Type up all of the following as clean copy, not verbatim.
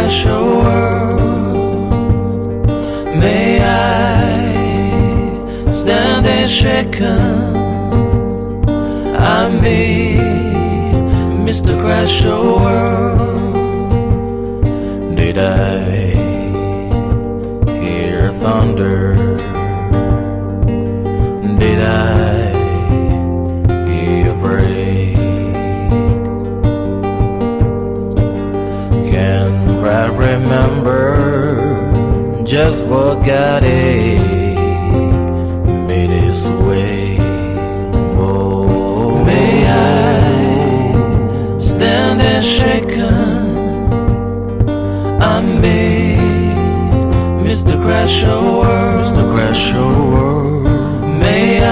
crash your world. May I stand and shaken? I'm me, Mr. Crash your world. Did I hear thunder? Did I hear a break? Can't quite remember just what got me this way. Oh, may I stand and shaken? I'm me, Mr. Crash your world. Mr. Crash your world. May I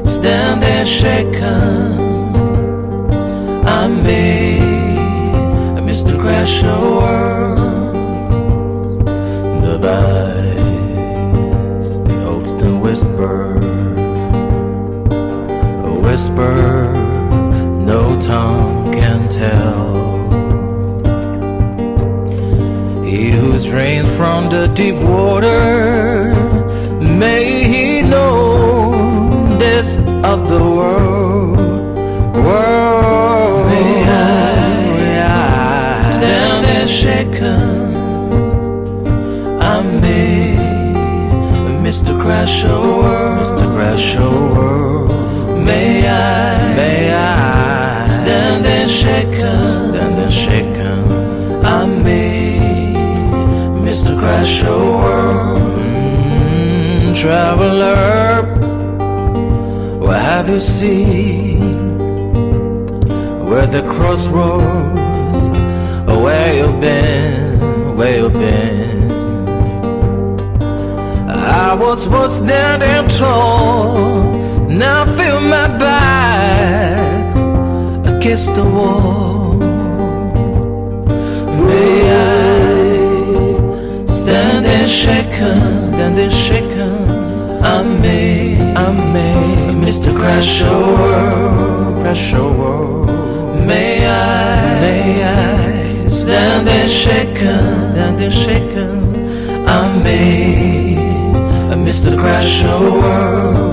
stand and shaken? I'm me, Mr. Crash your world. The bass, they often whisper, a whisper no tongue can tell. He who drinks from the deep water, may he know this of the world. May I stand and shaken? I'm me, Mr. Crash your world. Mr. Crash your world. May I stand and shaken? Stand and shaken. I'm me, Mr. Crash your world. Traveler, what have you seen? Where the crossroads, where you been, where you been? I was standing tall, now I feel my back against the wall. May I stand and shaken, stand and shaken? I'm me, Mr. Crash your world, crash your world. May I stand and shaken, stand and shaken? I'm me, Mr. Crash your world.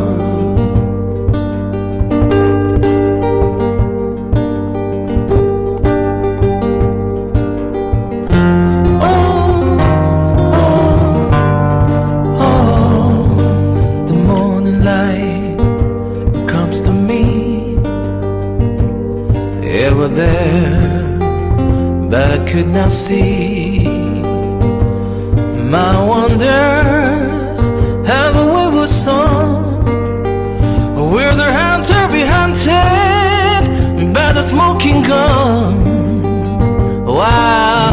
There, but I could not see. My wonder how the way was sung. Will the hunter be hunted by the smoking gun? Wow.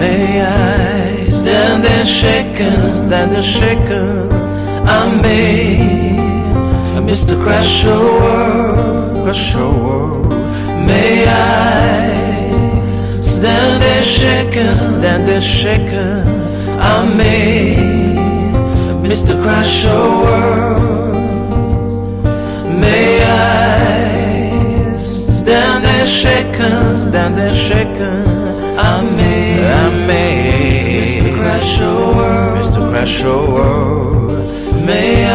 May I stand and shaken, stand and shaken? I'm me, Mr. Crash your world, crash your world. May I stand and shaken, stand and shaken? I'm me, Mr. Crash your world. May I stand and shaken, stand and shaken? I'm me, Mr. Crash your world, Mr. Crash your world. May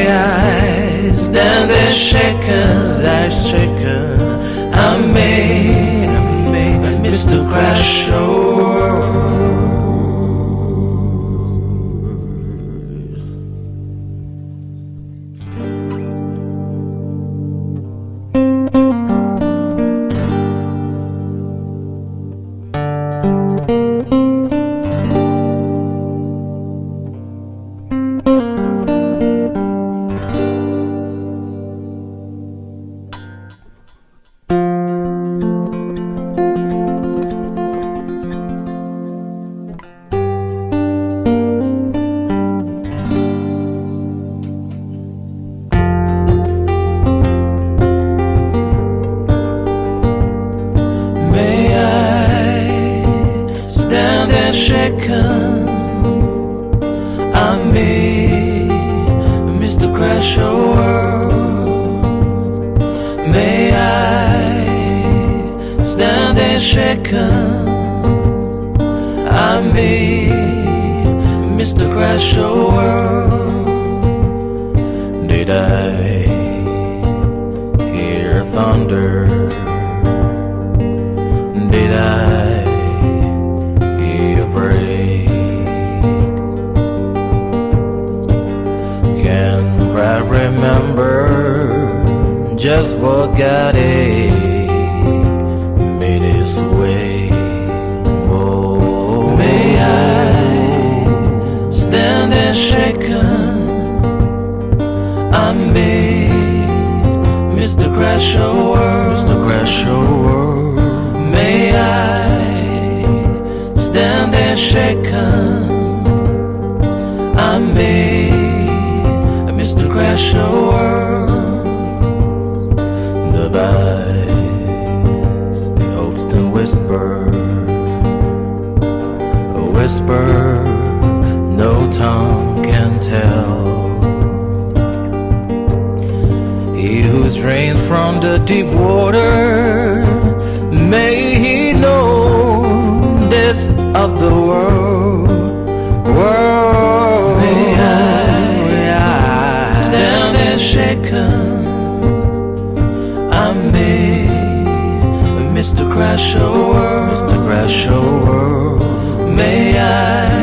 I stand and shaken, stand and shaken? I'm me, Mr. Crash your world. I'm me, Mr. Crash your world. May I stand and and shaken. I'm me, Mr. Crash World. Did I hear thunder? Did I hear a break? Can't quite remember just what got it me this way. Oh, may I stand and shaken? I'm me, Mr. Crash World. Mr. Crash World. May I stand and shaken? I'm me, Mr. Crash World. The bass, they often whisper, a whisper no tongue can tell. He who drinks from the deep water, may he know this of the world. May I stand and shaken? I'm me, Mr. Crash World. Mr. Crash World. May I